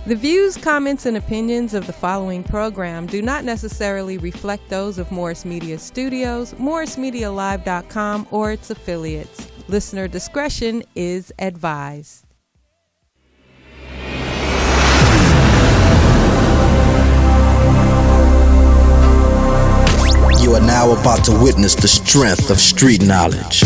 The views, comments, and opinions of the following program do not necessarily reflect those of Morris Media Studios, MorrisMediaLive.com, or its affiliates. Listener discretion is advised. You are now about to witness the strength of street knowledge.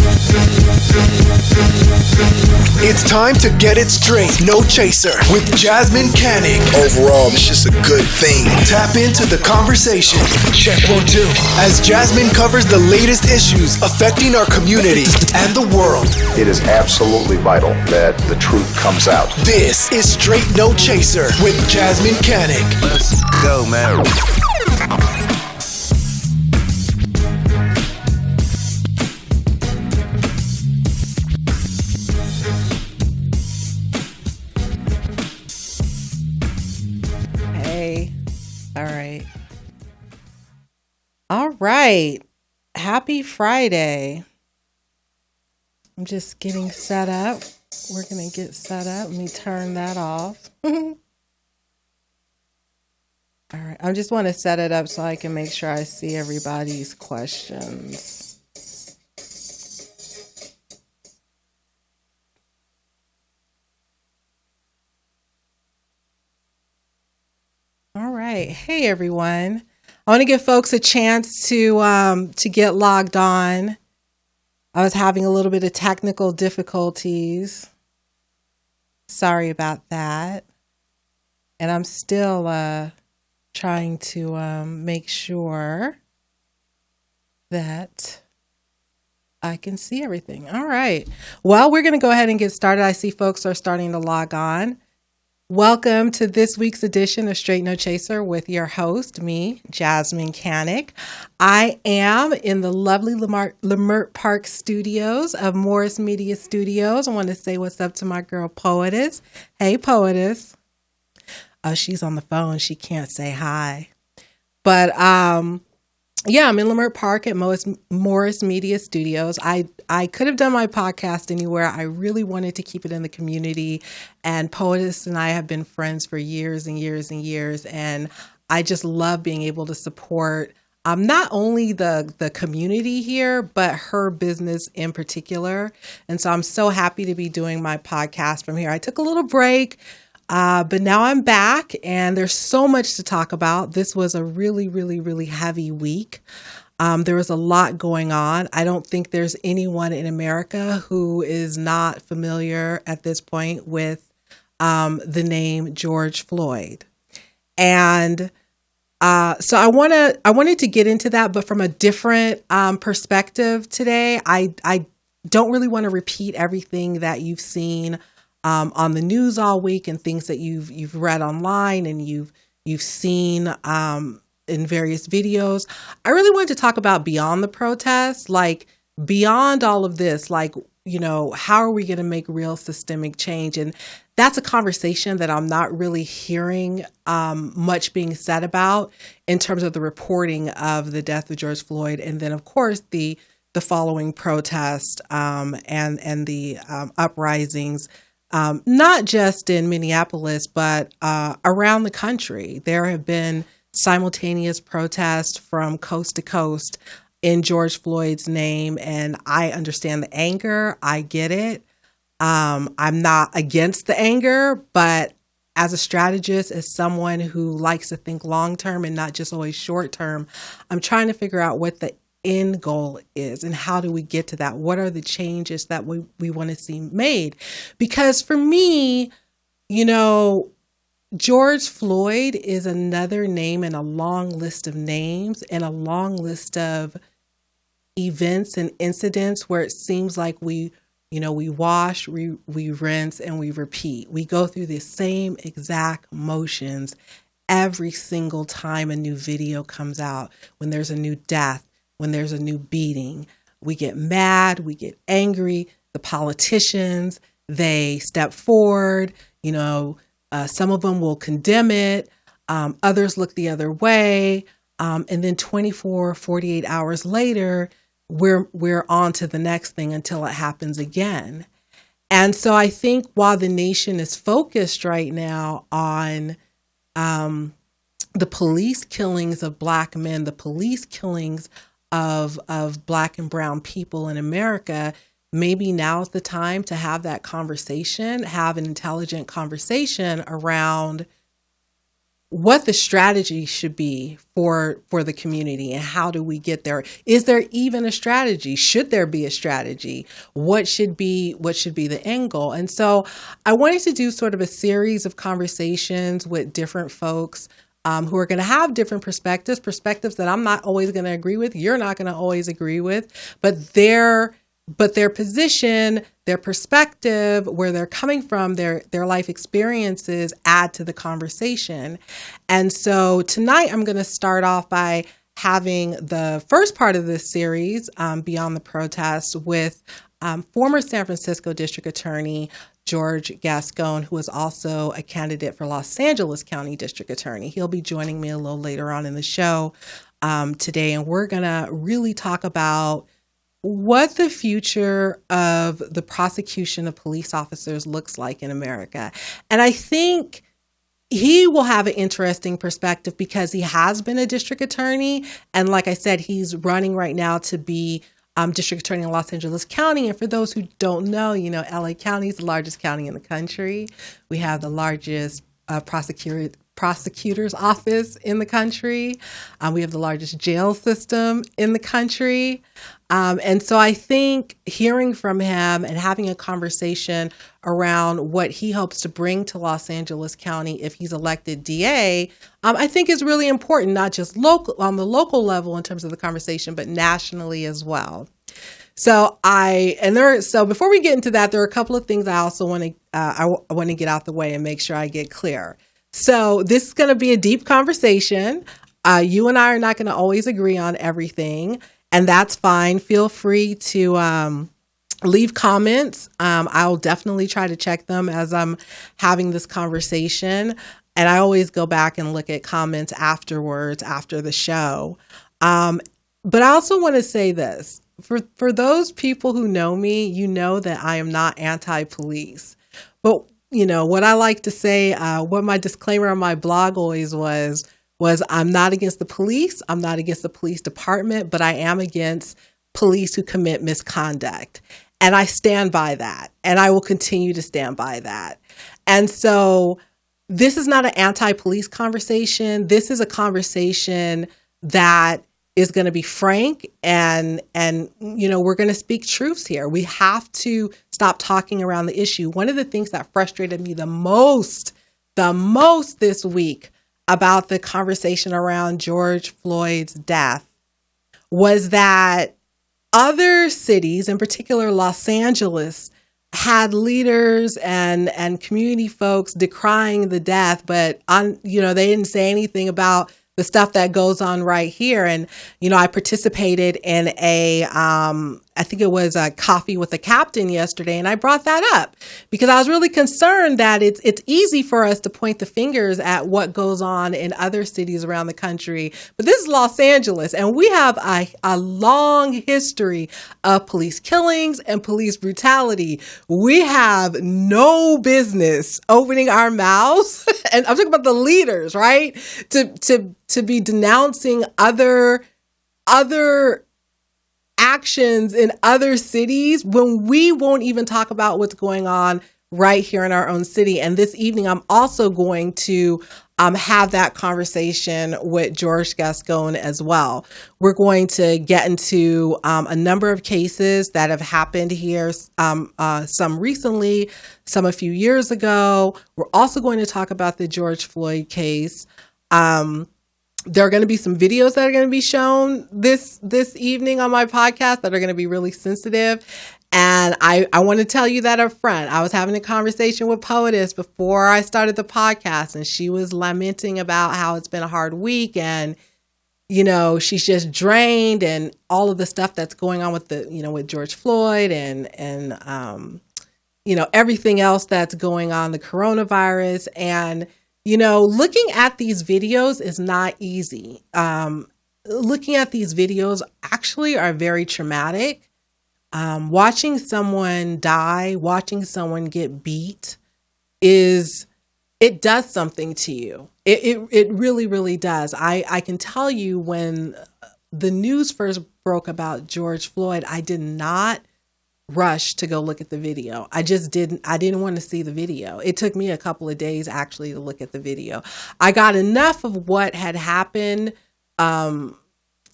It's time to get it straight. No chaser with Jasmyne Cannick. Overall, it's just a good thing. Tap into the conversation. Check 1, 2. As Jasmyne covers the latest issues affecting our community and the world. It is absolutely vital that the truth comes out. This is Straight No Chaser with Jasmyne Cannick. Let's go, man. All right. Happy Friday. I'm just getting set up. We're going to get set up. Let me turn that off. All right. I just want to set it up so I can make sure I see everybody's questions. All right. Hey, everyone. I want to give folks a chance to get logged on. I was having a little bit of technical difficulties. Sorry about that. And I'm still trying to make sure that I can see everything. All right. Well, we're going to go ahead and get started. I see folks are starting to log on. Welcome to this week's edition of Straight No Chaser with your host, me, Jasmyne Cannick. I am in the lovely Leimert Park studios of Morris Media Studios. I want to say what's up to my girl, Poetess. Hey, Poetess. Oh, she's on the phone. She can't say hi. But, yeah, I'm in Leimert Park at Morris Media Studios. I could have done my podcast anywhere. I really wanted to keep it in the community. And Poetess and I have been friends for years and years and years. And I just love being able to support not only the community here, but her business in particular. And so I'm so happy to be doing my podcast from here. I took a little break. But now I'm back and there's so much to talk about. This was a really, really, really heavy week. There was a lot going on. I don't think there's anyone in America who is not familiar at this point with the name George Floyd. And so I wanted to get into that, but from a different perspective today. I don't really want to repeat everything that you've seen on the news all week and things that you've read online and you've seen in various videos. I really wanted to talk about beyond the protests, like beyond all of this, like, you know, how are we going to make real systemic change? And that's a conversation that I'm not really hearing much being said about in terms of the reporting of the death of George Floyd. And then, of course, the following protest and the uprisings. Not just in Minneapolis, but around the country. There have been simultaneous protests from coast to coast in George Floyd's name. And I understand the anger. I get it. I'm not against the anger, but as a strategist, as someone who likes to think long term and not just always short term, I'm trying to figure out what the end goal is and how do we get to that? What are the changes that we want to see made? Because for me, you know, George Floyd is another name in a long list of names and a long list of events and incidents where it seems like we wash, we rinse, and we repeat. We go through the same exact motions every single time a new video comes out, when there's a new death, when there's a new beating. We get mad, we get angry. The politicians, they step forward, some of them will condemn it. Others look the other way. And then 48 hours later, we're on to the next thing until it happens again. And so I think while the nation is focused right now on the police killings of Black men, the police killings of Black and brown people in America, maybe now's the time to have that conversation, have an intelligent conversation around what the strategy should be for the community and how do we get there? Is there even a strategy? Should there be a strategy? What should be the end goal? And so I wanted to do sort of a series of conversations with different folks who are going to have different perspectives that I'm not always going to agree with, you're not going to always agree with, but their position, their perspective, where they're coming from, their life experiences add to the conversation. And so tonight I'm going to start off by having the first part of this series, Beyond the Protests, with former San Francisco District Attorney George Gascon, who is also a candidate for Los Angeles County District Attorney. He'll be joining me a little later on in the show today, and we're going to really talk about what the future of the prosecution of police officers looks like in America. And I think he will have an interesting perspective because he has been a district attorney. And like I said, he's running right now to be district attorney in Los Angeles County. And for those who don't know, LA County is the largest county in the country. We have the largest prosecutor's office in the country. We have the largest jail system in the country. And so I think hearing from him and having a conversation around what he hopes to bring to Los Angeles County if he's elected DA, I think is really important, not just on the local level in terms of the conversation, but nationally as well. So before we get into that, there are a couple of things I also want to get out the way and make sure I get clear. So this is going to be a deep conversation. You and I are not going to always agree on everything, and that's fine. Feel free to leave comments. I'll definitely try to check them as I'm having this conversation. And I always go back and look at comments afterwards, after the show. But I also want to say this. For those people who know me, you know that I am not anti-police. But, what I like to say, what my disclaimer on my blog always was I'm not against the police. I'm not against the police department, but I am against police who commit misconduct. And I stand by that. And I will continue to stand by that. And so this is not an anti-police conversation. This is a conversation that is going to be frank and we're going to speak truths here. We have to stop talking around the issue. One of the things that frustrated me the most this week about the conversation around George Floyd's death was that other cities, in particular Los Angeles, had leaders and community folks decrying the death, but they didn't say anything about the stuff that goes on right here. And, I participated in I think it was a coffee with the captain yesterday. And I brought that up because I was really concerned that it's easy for us to point the fingers at what goes on in other cities around the country. But this is Los Angeles, and we have a long history of police killings and police brutality. We have no business opening our mouths, and I'm talking about the leaders, right? To be denouncing other actions in other cities when we won't even talk about what's going on right here in our own city. And this evening, I'm also going to have that conversation with George Gascon as well. We're going to get into a number of cases that have happened here, some recently, some a few years ago. We're also going to talk about the George Floyd case. There are going to be some videos that are going to be shown this evening on my podcast that are going to be really sensitive. And I want to tell you that up front. I was having a conversation with Poetess before I started the podcast, and she was lamenting about how it's been a hard week and, she's just drained and all of the stuff that's going on with with George Floyd and everything else that's going on, the coronavirus. And looking at these videos is not easy. Looking at these videos actually are very traumatic. Watching someone die, watching someone get beat it does something to you. It really, really does. I can tell you when the news first broke about George Floyd, I did not rush to go look at the video. I didn't want to see the video. It took me a couple of days actually to look at the video. I got enough of what had happened from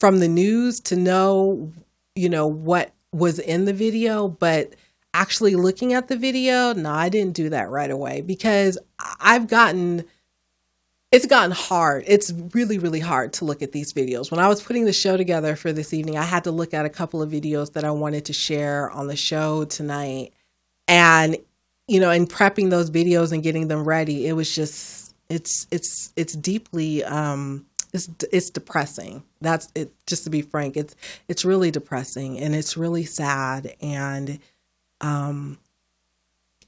the news to know, what was in the video, but actually looking at the video, no, I didn't do that right away because it's gotten hard. It's really, really hard to look at these videos. When I was putting the show together for this evening, I had to look at a couple of videos that I wanted to share on the show tonight. And, in prepping those videos and getting them ready, it was just, it's deeply, it's depressing. That's it. Just to be frank, it's really depressing and it's really sad. And,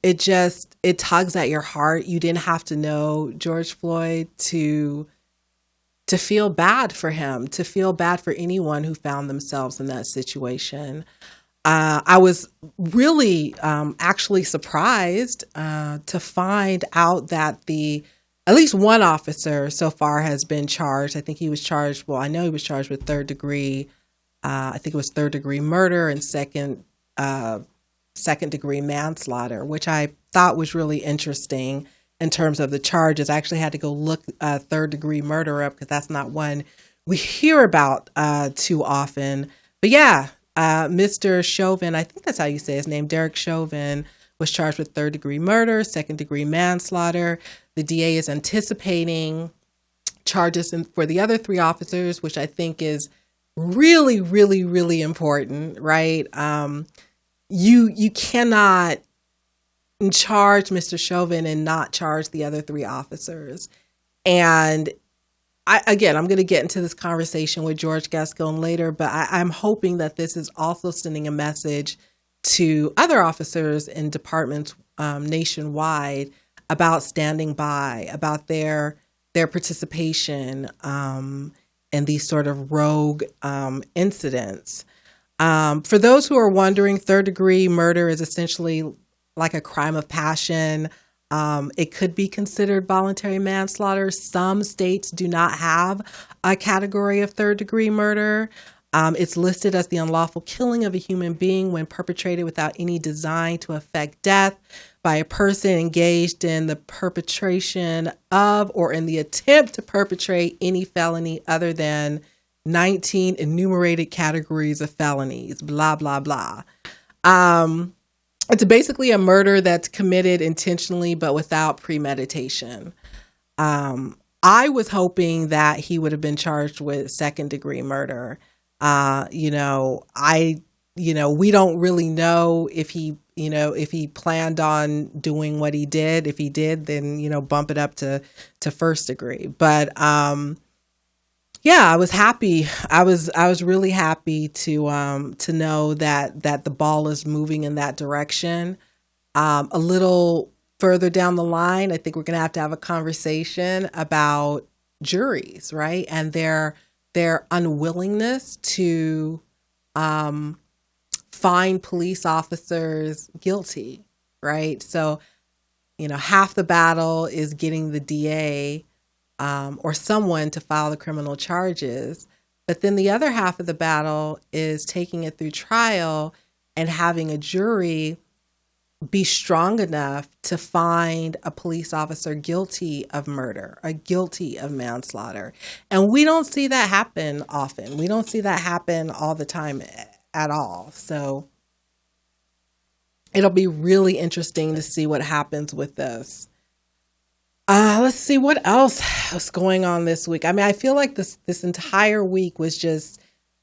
it tugs at your heart. You didn't have to know George Floyd to feel bad for him, to feel bad for anyone who found themselves in that situation. I was really actually surprised to find out that at least one officer so far has been charged. I think he was charged. Well, I know he was charged with third degree. I think it was third degree murder and second degree manslaughter, which I thought was really interesting in terms of the charges. I actually had to go look third degree murder up because that's not one we hear about too often. But yeah, Mr. Chauvin, I think that's how you say his name, Derek Chauvin, was charged with third degree murder, second degree manslaughter. The DA is anticipating charges for the other three officers, which I think is really, really, really important, right? You cannot charge Mr. Chauvin and not charge the other three officers. And I'm going to get into this conversation with George Gascon later, but I'm hoping that this is also sending a message to other officers in departments nationwide about standing by, about their participation in these sort of rogue incidents. For those who are wondering, third degree murder is essentially like a crime of passion. It could be considered voluntary manslaughter. Some states do not have a category of third degree murder. It's listed as the unlawful killing of a human being when perpetrated without any design to effect death by a person engaged in the perpetration of or in the attempt to perpetrate any felony other than 19 enumerated categories of felonies, blah, blah, blah. It's basically a murder that's committed intentionally, but without premeditation. I was hoping that he would have been charged with second degree murder. We don't really know if he planned on doing what he did. If he did, then, bump it up to first degree. But, yeah, I was happy. I was really happy to know that the ball is moving in that direction. A little further down the line, I think we're going to have a conversation about juries, right? And their unwillingness to find police officers guilty, right? So, half the battle is getting the DA or someone to file the criminal charges. But then the other half of the battle is taking it through trial and having a jury be strong enough to find a police officer guilty of murder, or guilty of manslaughter. And we don't see that happen often. We don't see that happen all the time at all. So it'll be really interesting to see what happens with this. Let's see what else was going on this week. I mean, I feel like this entire week was just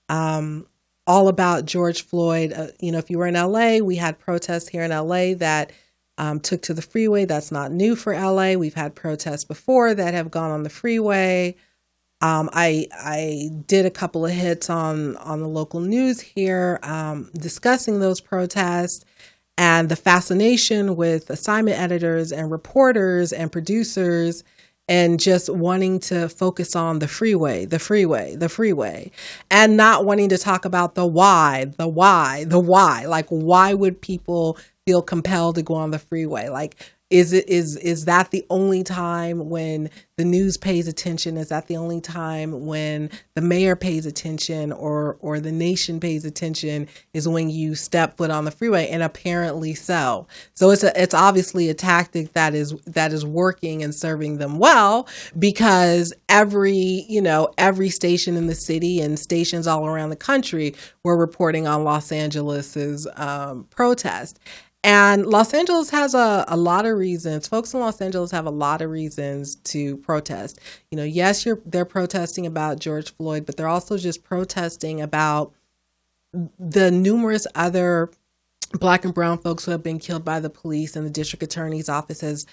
all about George Floyd. If you were in LA, we had protests here in LA that took to the freeway. That's not new for LA. We've had protests before that have gone on the freeway. I did a couple of hits on the local news here discussing those protests. And the fascination with assignment editors and reporters and producers and just wanting to focus on the freeway, and not wanting to talk about the why. Like, why would people feel compelled to go on the freeway? Like, is that the only time when the news pays attention? Is that the only time when the mayor pays attention or the nation pays attention, is when you step foot on the freeway? And apparently so. So it's obviously a tactic that is working and serving them well, because every station in the city and stations all around the country were reporting on Los Angeles's protest. And Los Angeles has a lot of reasons. Folks in Los Angeles have a lot of reasons to protest. Yes, they're protesting about George Floyd, but they're also just protesting about the numerous other Black and brown folks who have been killed by the police, and the district attorney's office has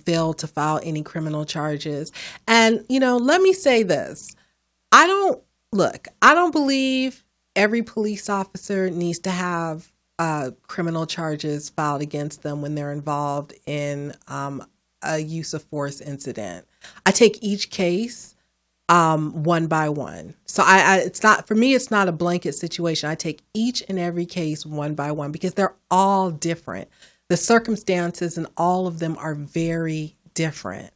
failed to file any criminal charges. And, let me say this. I don't believe every police officer needs to have criminal charges filed against them when they're involved in a use of force incident. I take each case one by one. So it's not a blanket situation. I take each and every case one by one, because they're all different. The circumstances in all of them are very different.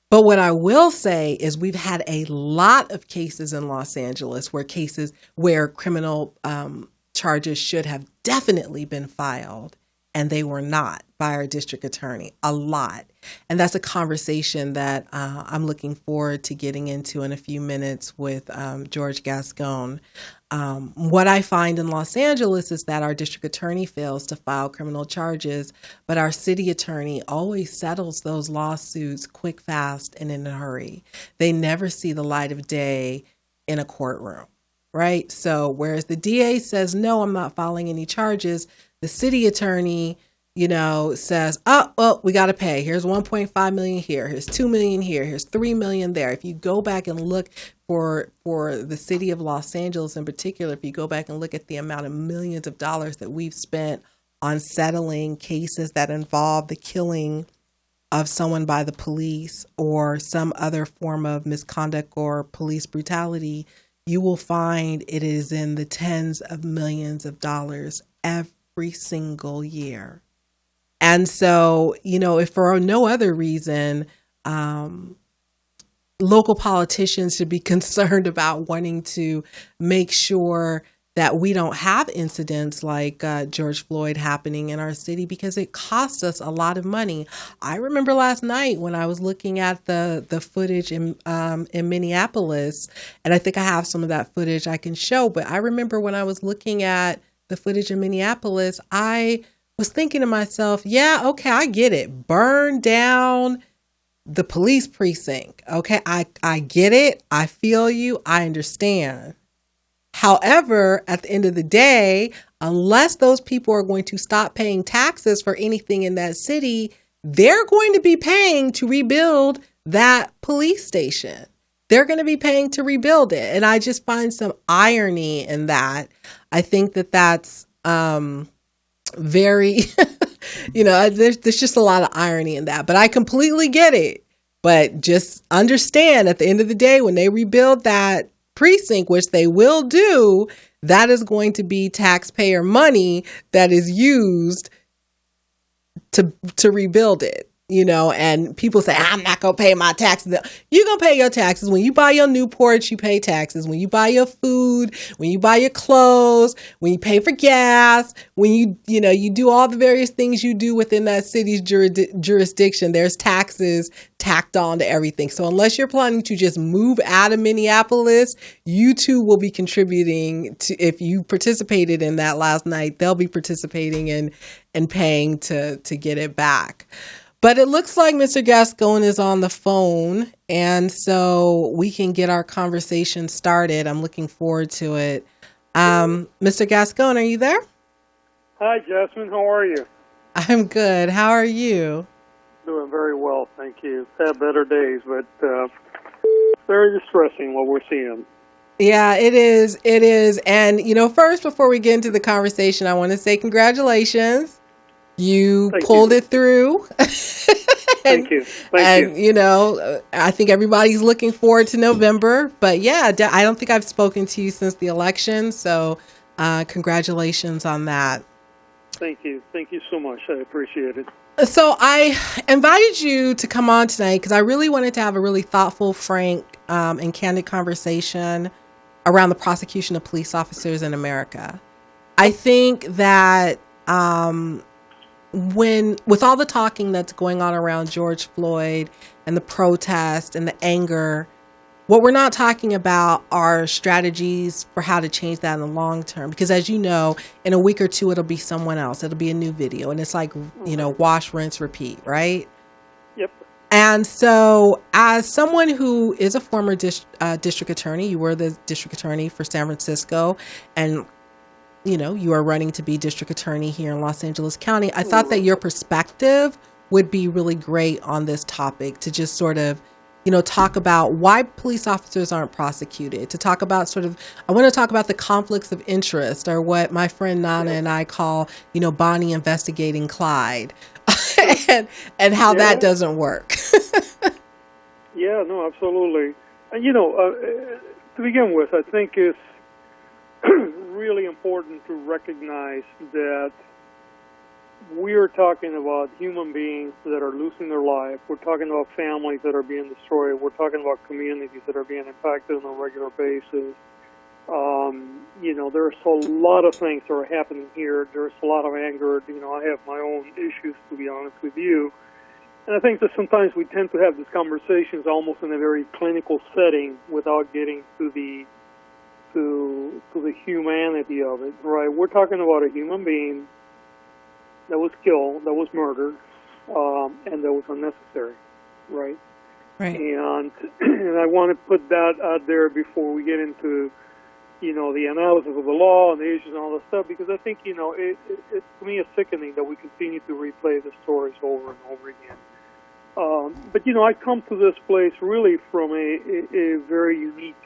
But what I will say is we've had a lot of cases in Los Angeles where criminal charges should have definitely been filed, and they were not, by our district attorney. A lot. And that's a conversation that I'm looking forward to getting into in a few minutes with George Gascon. What I find in Los Angeles is that our district attorney fails to file criminal charges, but our city attorney always settles those lawsuits quick, fast, and in a hurry. They never see the light of day in a courtroom. Right? So whereas the DA says, no, I'm not filing any charges, the city attorney, says, oh, well, we got to pay. Here's 1.5 million here. Here's 2 million here. Here's 3 million there. If you go back and look for the city of Los Angeles in particular, if you go back and look at the amount of millions of dollars that we've spent on settling cases that involve the killing of someone by the police or some other form of misconduct or police brutality, you will find it is in the tens of millions of dollars every single year. And so, if for no other reason, local politicians should be concerned about wanting to make sure that we don't have incidents like George Floyd happening in our city, because it costs us a lot of money. I remember last night when I was looking at the footage in Minneapolis, and I think I have some of that footage I can show, but I remember when I was looking at the footage in Minneapolis, I was thinking to myself, yeah, okay, I get it. Burn down the police precinct. Okay, I get it. I feel you. I understand. However, at the end of the day, unless those people are going to stop paying taxes for anything in that city, they're going to be paying to rebuild that police station. They're going to be paying to rebuild it. And I just find some irony in that. I think that that's very, there's just a lot of irony in that. But I completely get it. But just understand, at the end of the day, when they rebuild that precinct, which they will do, that is going to be taxpayer money that is used to rebuild it. And people say, I'm not going to pay my taxes. You're going to pay your taxes. When you buy your Newports, you pay taxes. When you buy your food, when you buy your clothes, when you pay for gas, when you do all the various things you do within that city's jurisdiction, there's taxes tacked on to everything. So unless you're planning to just move out of Minneapolis, you too will be contributing to, if you participated in that last night, they'll be participating in and paying to get it back. But it looks like Mr. Gascon is on the phone, and so we can get our conversation started. I'm looking forward to it. Mr. Gascon, are you there? Hi, Jasmine. How are you? I'm good. How are you? Doing very well, thank you. Had better days, but very distressing what we're seeing. Yeah, it is. It is. And, first, before we get into the conversation, I want to say congratulations. You pulled it through. and, Thank you. Thank you. you know, I think everybody's looking forward to November. But yeah, I don't think I've spoken to you since the election. So congratulations on that. Thank you. Thank you so much. I appreciate it. So I invited you to come on tonight because I really wanted to have a really thoughtful, frank, and candid conversation around the prosecution of police officers in America. I think that with all the talking that's going on around George Floyd and the protest and the anger, what we're not talking about are strategies for how to change that in the long term. Because as you know, in a week or two, it'll be someone else. It'll be a new video. And it's like, you know, wash, rinse, repeat, right? Yep. And so as someone who is a former district attorney, you were the district attorney for San Francisco, and, you know, you are running to be district attorney here in Los Angeles County. I thought that your perspective would be really great on this topic to just sort of, you know, talk about why police officers aren't prosecuted, to talk about I want to talk about the conflicts of interest, or what my friend Nana and I call, you know, Bonnie investigating Clyde, and how that doesn't work. Yeah, no, absolutely. And, you know, to begin with, I think it's really important to recognize that we're talking about human beings that are losing their life. We're talking about families that are being destroyed. We're talking about communities that are being impacted on a regular basis. You know, there's a lot of things that are happening here. There's a lot of anger. You know, I have my own issues, to be honest with you. And I think that sometimes we tend to have these conversations almost in a very clinical setting without getting to the humanity of it, right? We're talking about a human being that was killed, that was murdered, and that was unnecessary, right? Right. And I want to put that out there before we get into, you know, the analysis of the law and the issues and all that stuff, because I think, you know, it's to me, it's sickening that we continue to replay the stories over and over again. But, you know, I come to this place really from a very unique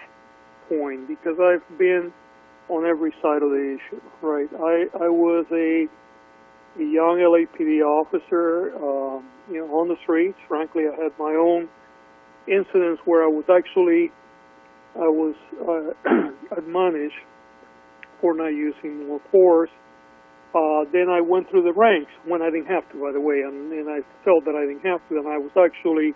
point, because I've been on every side of the issue, right? I was a young LAPD officer, you know, on the streets. Frankly, I had my own incidents where I was admonished for not using more force. Then I went through the ranks when I didn't have to, by the way, and I felt that I didn't have to, and I was actually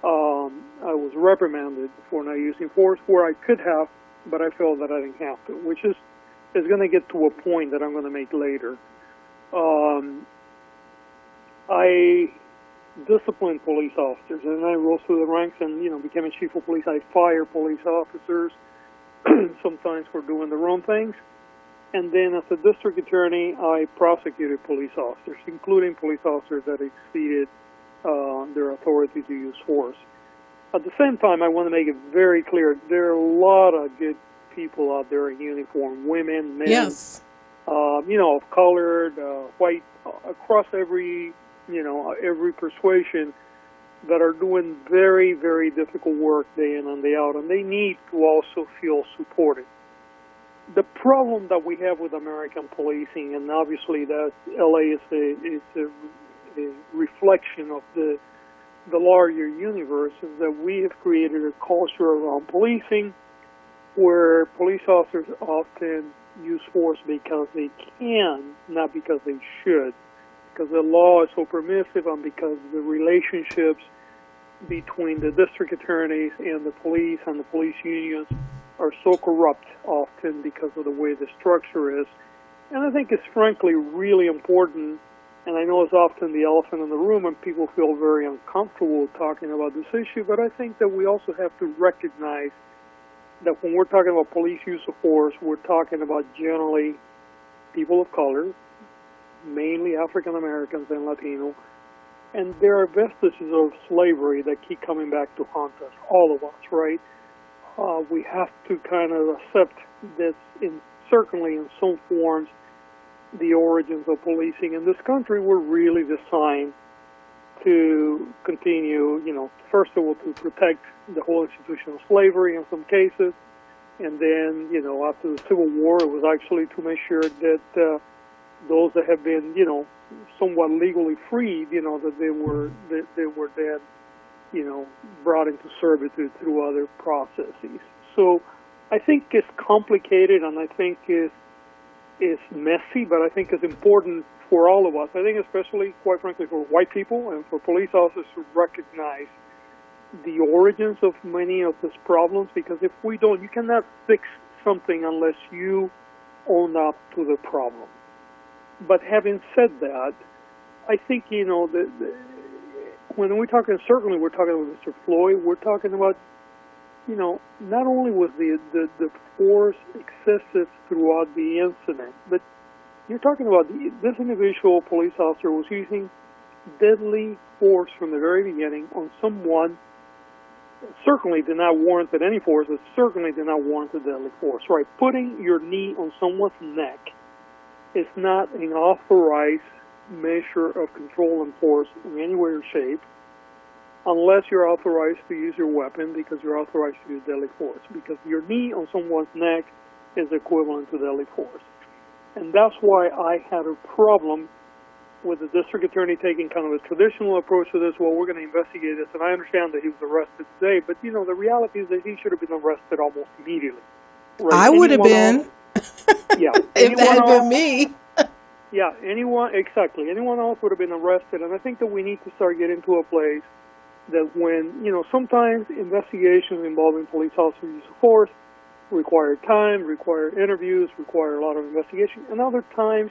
I was reprimanded for not using force where I could have, but I felt that I didn't have to, which is going to get to a point that I'm going to make later. I disciplined police officers, and I rose through the ranks and, you know, became a chief of police. I fired police officers sometimes for doing the wrong things. And then as a district attorney, I prosecuted police officers, including police officers that exceeded their authority to use force. At the same time, I want to make it very clear, there are a lot of good people out there in uniform, women, men, Yes. You know, of colored, white, across every persuasion, that are doing very, very difficult work day in and day out, and they need to also feel supported. The problem that we have with American policing, and obviously that LA is a reflection of the larger universe, is that we have created a culture around policing where police officers often use force because they can, not because they should, because the law is so permissive and because the relationships between the district attorneys and the police unions are so corrupt often because of the way the structure is. And I think it's frankly really important, and I know it's often the elephant in the room and people feel very uncomfortable talking about this issue, but I think that we also have to recognize that when we're talking about police use of force, we're talking about generally people of color, mainly African Americans and Latino, and there are vestiges of slavery that keep coming back to haunt us, all of us, right? We have to kind of accept that certainly in some forms, the origins of policing in this country were really designed to continue, you know, first of all, to protect the whole institution of slavery in some cases, and then, you know, after the Civil War, it was actually to make sure that those that have been, you know, somewhat legally freed, that they were then, brought into servitude through other processes. So I think it's complicated, and I think it's messy, but I think it's important for all of us. I think especially, quite frankly, for white people and for police officers to recognize the origins of many of these problems, because if we don't, you cannot fix something unless you own up to the problem. But having said that, I think, when we're talking, certainly we're talking about Mr. Floyd, we're talking about, not only was the force excessive throughout the incident, but you're talking about this individual police officer was using deadly force from the very beginning on someone. Certainly did not warrant any force. It certainly did not warrant a deadly force. Right? Putting your knee on someone's neck is not an authorized measure of control and force in any way or shape, unless you're authorized to use your weapon, because you're authorized to use deadly force. Because your knee on someone's neck is equivalent to deadly force. And that's why I had a problem with the district attorney taking kind of a traditional approach to this. Well, we're going to investigate this, and I understand that he was arrested today, but the reality is that he should have been arrested almost immediately. Right? I would have been. Yeah. If that had been me. Yeah, anyone else would have been arrested, and I think that we need to start getting to a place that when, sometimes investigations involving police officers' use of force require time, require interviews, require a lot of investigation, and other times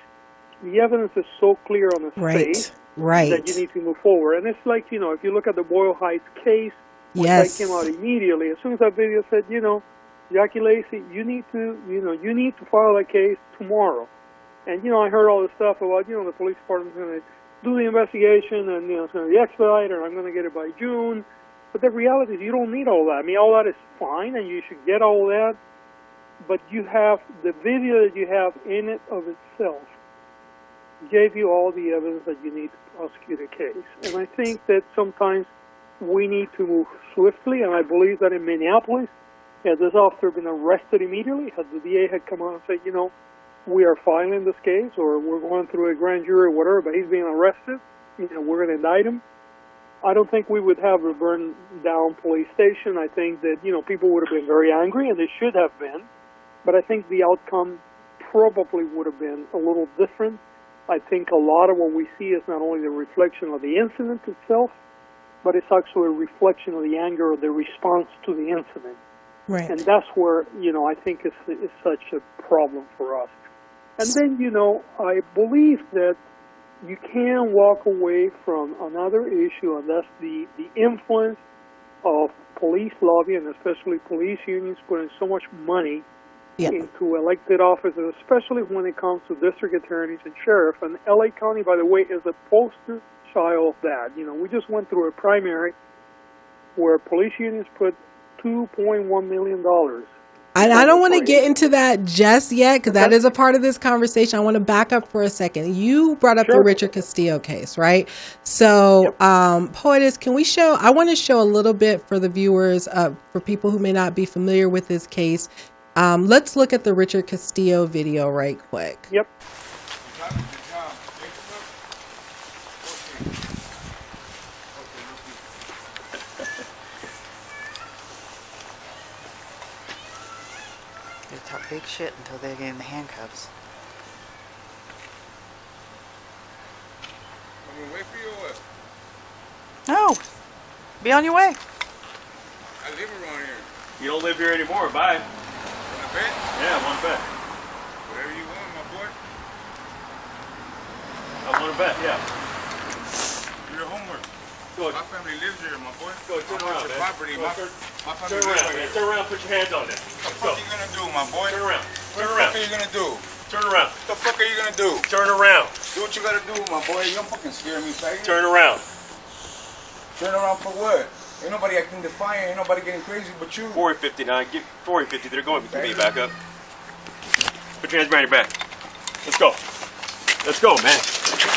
the evidence is so clear on its face that you need to move forward. And it's like, if you look at the Boyle Heights case, when that came out immediately, as soon as that video said, Jackie Lacey, you need to file that case tomorrow. And, I heard all this stuff about, the police department's going to do the investigation and, it's going to be expedited, or I'm going to get it by June. But the reality is you don't need all that. I mean, all that is fine, and you should get all that. But you have the video that you have in it of itself gave you all the evidence that you need to prosecute a case. And I think that sometimes we need to move swiftly, and I believe that in Minneapolis, had this officer been arrested immediately, had the DA had come out and said, we are filing this case, or we're going through a grand jury or whatever, but he's being arrested, we're going to indict him, I don't think we would have a burned down police station. I think that, people would have been very angry, and they should have been, but I think the outcome probably would have been a little different. I think a lot of what we see is not only the reflection of the incident itself, but it's actually a reflection of the anger or the response to the incident. Right. And that's where, I think it's such a problem for us. And then, I believe that you can walk away from another issue, and that's the influence of police lobby, and especially police unions putting so much money into elected offices, especially when it comes to district attorneys and sheriff. And L.A. County, by the way, is a poster child of that. We just went through a primary where police unions put $2.1 million. I don't want to get into that just yet, because that is a part of this conversation. I want to back up for a second. You brought up the Richard Castillo case, right? So, Poetess, can we show, I want to show a little bit for the viewers, for people who may not be familiar with this case. Let's look at the Richard Castillo video right quick. Yep. They talk big shit until they get in the handcuffs. I'm gonna wait for you or what? No. Be on your way. I live around here. You don't live here anymore, bye. Want a bet? Yeah, I want to bet. Whatever you want, my boy. I want to bet, yeah. Do your homework. Go. My family lives here, my boy. Go, turn around, man. Property. Go, My family turn lives around, here. man. Turn around, put your hands on that. What the fuck are you gonna do, my boy? Turn around. Turn What around. the fuck are you gonna do? Turn around. What the fuck are you gonna do? Turn around. Do what you gotta do, my boy. You don't fucking scare me, faggot. Turn around. Turn around for what? Ain't nobody acting defiant. Ain't nobody getting crazy but you. 459. Get 450. They're going to be back up. Put your hands behind your back. Let's go. Let's go, man.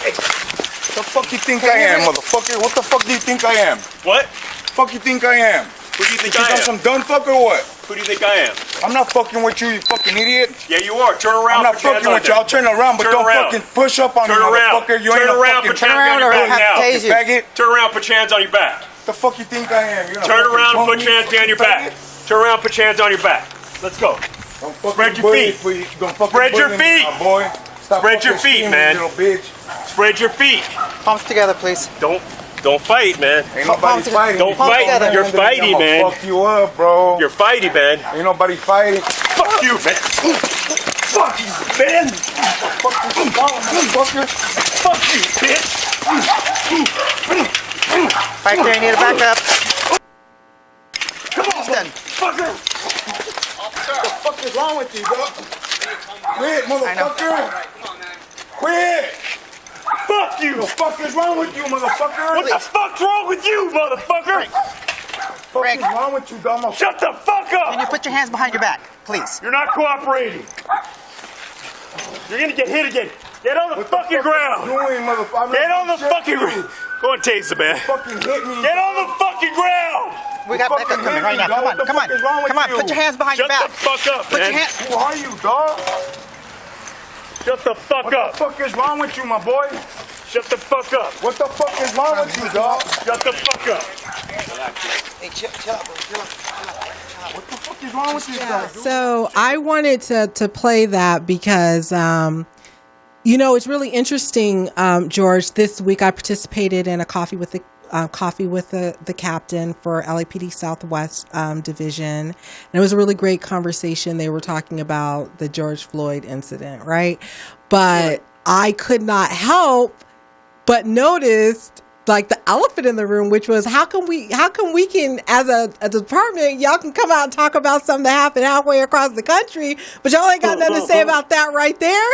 Hey. What the fuck you think I am, motherfucker? What the fuck do you think I am? What? Fuck you think I am? Who do you think You I I'm am? some dumb fuck or what? Who do you think I am? I'm not fucking with you, you fucking idiot. Yeah, you are. Turn around. I'm not fucking with you. I'll turn around, but don't fucking push up on me, motherfucker. You ain't no fucking turn around or have to tase you. faggot. Turn around, put your hands on your back. The fuck you think I am? Turn around and put your hands behind your back. Turn around, put your hands on your back. Let's go. Spread your feet. Spread your feet. Boy. Spread your feet, man. Little bitch. Spread your feet. Palms together, please. Don't fight, man. Ain't nobody fighting. Don't fight. You're fighty, man. Fuck you up, bro. You're fighty, man. Ain't nobody fighting. Fuck you, man. Fuck you, man. Fuck you, motherfucker. Fuck you, bitch. Right there, you need to back up. Come on, Houston. fucker. What the fuck is wrong with you, bro? Quit, motherfucker. Quit. Fuck you. What the fuck is wrong with you, motherfucker? What the fuck's wrong with you, motherfucker? What the fuck is wrong with you, dumb? Shut the fuck up. Can you put your hands behind your back, please? You're not cooperating. You're gonna get hit again. Get on the fucking ground. Get on the fucking ground. Go and tase the man. Fucking hit me. Get on the fucking ground. We got backup coming right now. Come on, come on. Come on, put your hands behind your Shut back. the fuck up, Put your man. hands. Who are you, dog? Shut the fuck What up. the fuck is wrong with you, my boy? Shut the fuck up. What the fuck is wrong with you, dog? Shut the fuck up. Hey, chill out, bro. Chill out. What the fuck is wrong with you, dog? So I wanted to play that because, you know, it's really interesting, George. This week I participated in a coffee with the captain for LAPD Southwest Division. And it was a really great conversation. They were talking about the George Floyd incident, right? But I could not help but notice like the elephant in the room, which was how come we can as a department, y'all can come out and talk about something that happened halfway across the country, but y'all ain't got nothing to say about that right there.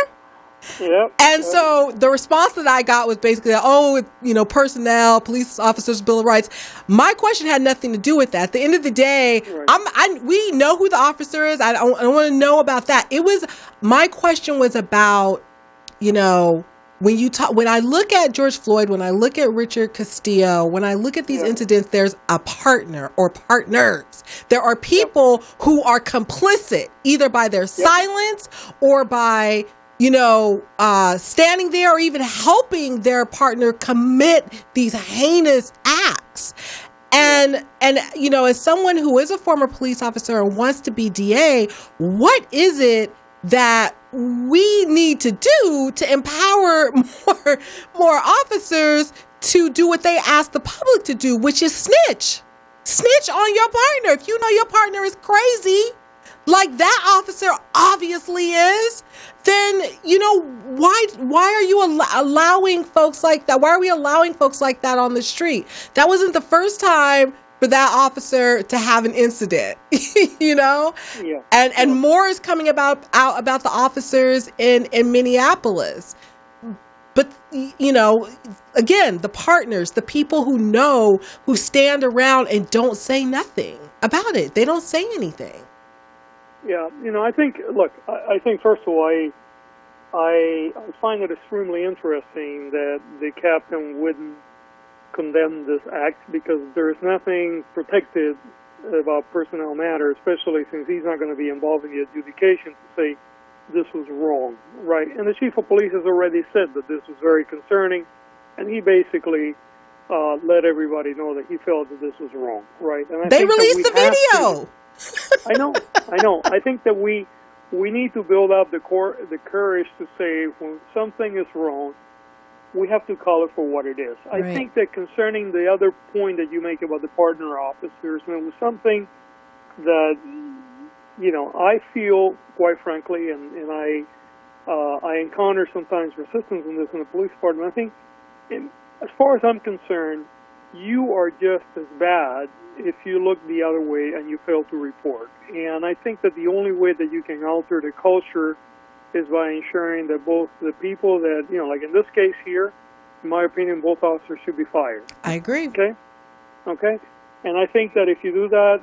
Yep. And so the response that I got was basically, personnel, police officers, Bill of Rights. My question had nothing to do with that. At the end of the day, we know who the officer is. I don't want to know about that. My question was about, when I look at George Floyd, when I look at Richard Castillo, when I look at these incidents, there's a partner or partners. There are people who are complicit either by their silence or by standing there or even helping their partner commit these heinous acts. And as someone who is a former police officer and wants to be DA, what is it that we need to do to empower more officers to do what they ask the public to do, which is snitch on your partner? If you know your partner is crazy, like that officer obviously is, then, why are you allowing folks like that? Why are we allowing folks like that on the street? That wasn't the first time for that officer to have an incident, Yeah. And more is coming out about the officers in Minneapolis. But, again, the partners, the people who stand around and don't say nothing about it. They don't say anything. Yeah, I think first of all, I find it extremely interesting that the captain wouldn't condemn this act because there's nothing protected about personnel matter, especially since he's not going to be involved in the adjudication to say this was wrong, right? And the chief of police has already said that this was very concerning, and he basically let everybody know that he felt that this was wrong, right? And they released the video. I know. I think that we need to build up the courage to say when something is wrong, we have to call it for what it is. Right. I think that concerning the other point that you make about the partner officers, it was something that I feel, quite frankly, and I encounter sometimes resistance in this in the police department. I think, as far as I'm concerned, you are just as bad if you look the other way and you fail to report. And I think that the only way that you can alter the culture is by ensuring that both the people that, like in this case here, in my opinion, both officers should be fired. I agree. Okay? And I think that if you do that,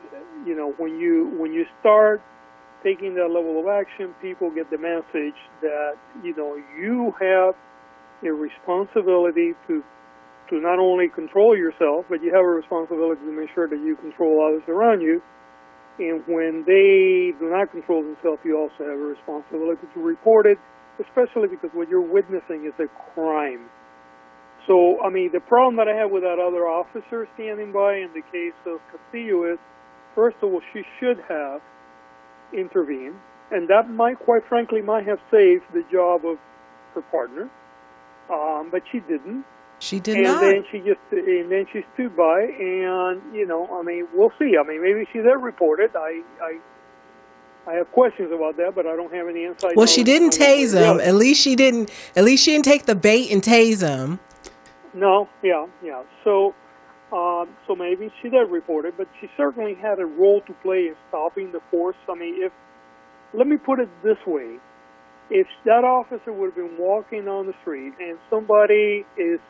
when you start taking that level of action, people get the message that, you have a responsibility to not only control yourself, but you have a responsibility to make sure that you control others around you. And when they do not control themselves, you also have a responsibility to report it, especially because what you're witnessing is a crime. So, I mean, the problem that I have with that other officer standing by in the case of Castillo is, first of all, she should have intervened, and that might, quite frankly, might have saved the job of her partner, but she didn't. She did and not. Then then she stood by, and I mean, we'll see. I mean, maybe she did report it. I have questions about that, but I don't have any insight. Well, she didn't tase him. At least she didn't take the bait and tase him. No, yeah. So maybe she did report it, but she certainly had a role to play in stopping the force. I mean, let me put it this way. If that officer would have been walking on the street and somebody is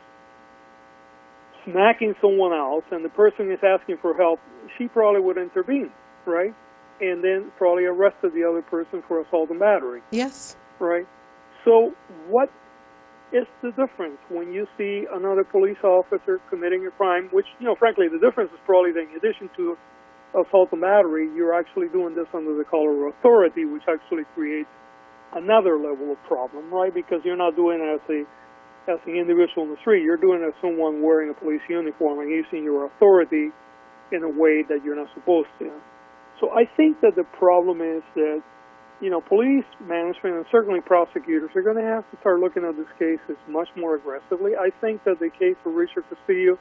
smacking someone else and the person is asking for help, she probably would intervene, right? And then probably arrested the other person for assault and battery. Yes. Right? So what is the difference when you see another police officer committing a crime, which, frankly, the difference is probably that in addition to assault and battery, you're actually doing this under the color of authority, which actually creates another level of problem, right? Because you're not doing it as an individual in the street. You're doing it as someone wearing a police uniform and using your authority in a way that you're not supposed to. So I think that the problem is that, police management and certainly prosecutors are going to have to start looking at this case much more aggressively. I think that the case of Richard Castillo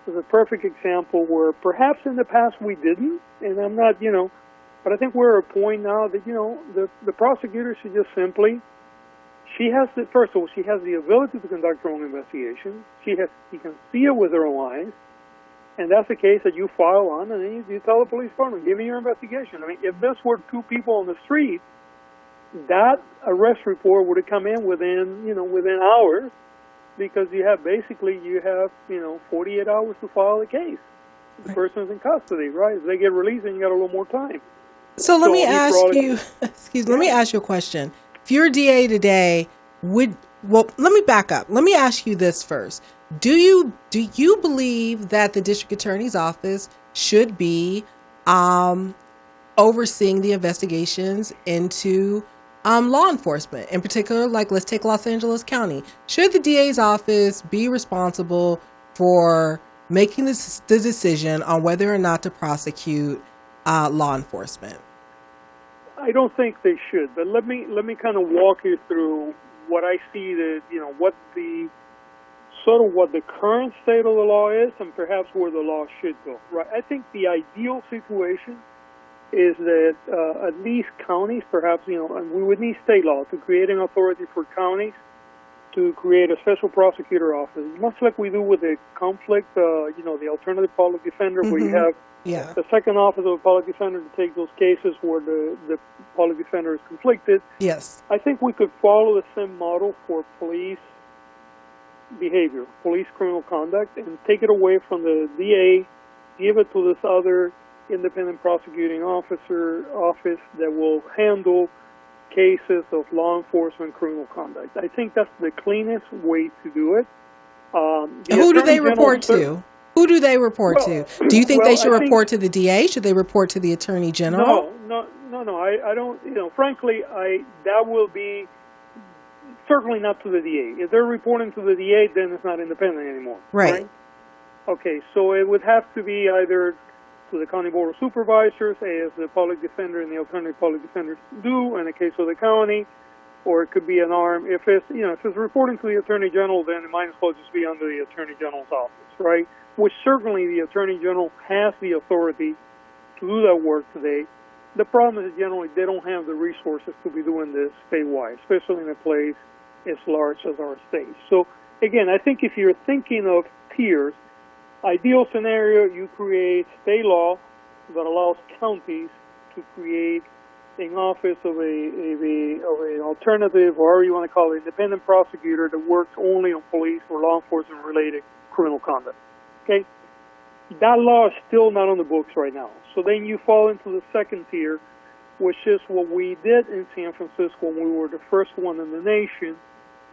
is a perfect example where perhaps in the past we didn't, and I'm not, but I think we're at a point now that, the prosecutor should just simply, first of all, she has the ability to conduct her own investigation. She can see it with her own eyes. And that's the case that you file on, and then you tell the police department, give me your investigation. I mean, if this were two people on the street, that arrest report would have come in within hours, because you have 48 hours to file the case. The person's in custody, right? If they get released, then you got a little more time. So let me ask you, let me ask you a question. If you're a DA today, let me back up. Let me ask you this first. Do you believe that the district attorney's office should be overseeing the investigations into law enforcement? In particular, like let's take Los Angeles County. Should the DA's office be responsible for making the decision on whether or not to prosecute law enforcement? I don't think they should, but let me kind of walk you through what I see what the current state of the law is and perhaps where the law should go. Right? I think the ideal situation is that at least counties, perhaps, and we would need state law to create an authority for counties to create a special prosecutor office, much like we do with the conflict, the alternative public defender, where you have the second office of a public defender to take those cases where the public defender is conflicted. Yes. I think we could follow the same model for police behavior, police criminal conduct, and take it away from the DA, give it to this other independent prosecuting office that will handle cases of law enforcement criminal conduct. I think that's the cleanest way to do it. Who do they report to? Who do they report to? Do you think they should report to the DA? Should they report to the Attorney General? No. I don't. Frankly, that will be certainly not to the DA. If they're reporting to the DA, then it's not independent anymore. Right. Okay. So it would have to be either to the County Board of Supervisors, as the public defender and the alternative public defenders do in the case of the county, or it could be an arm. If it's reporting to the Attorney General, then it might as well just be under the Attorney General's office, right? Which certainly the Attorney General has the authority to do that work today. The problem is generally they don't have the resources to be doing this statewide, especially in a place as large as our state. So again, I think if you're thinking of tiers, ideal scenario, you create state law that allows counties to create an office of an alternative, or however you want to call it, independent prosecutor that works only on police or law enforcement related criminal conduct. Okay? That law is still not on the books right now. So then you fall into the second tier, which is what we did in San Francisco when we were the first one in the nation.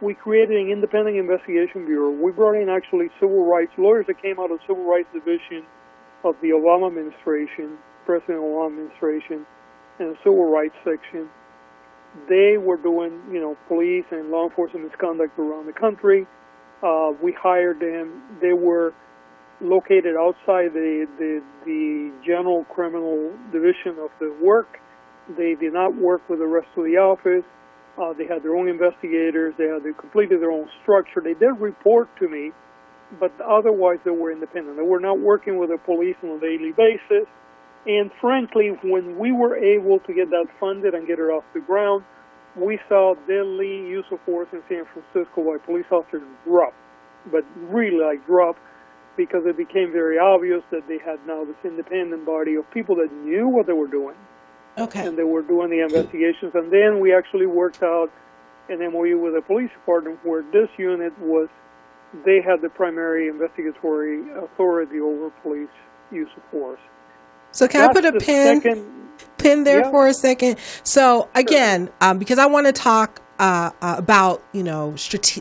We created an independent investigation bureau. We brought in actually civil rights lawyers that came out of the Civil Rights Division of the Obama administration, President Obama administration in the civil rights section. They were doing, police and law enforcement misconduct around the country. We hired them. They were located outside the general criminal division of the work. They did not work with the rest of the office. They had their own investigators. They had completed their own structure. They did report to me, but otherwise they were independent. They were not working with the police on a daily basis. And frankly, when we were able to get that funded and get it off the ground, we saw deadly use of force in San Francisco by police officers drop, but really drop, because it became very obvious that they had now this independent body of people that knew what they were doing. Okay. And they were doing the investigations. And then we actually worked out an MOU with the police department where this unit they had the primary investigatory authority over police use of force. So can I put a pin there for a second? So again, because I want to talk about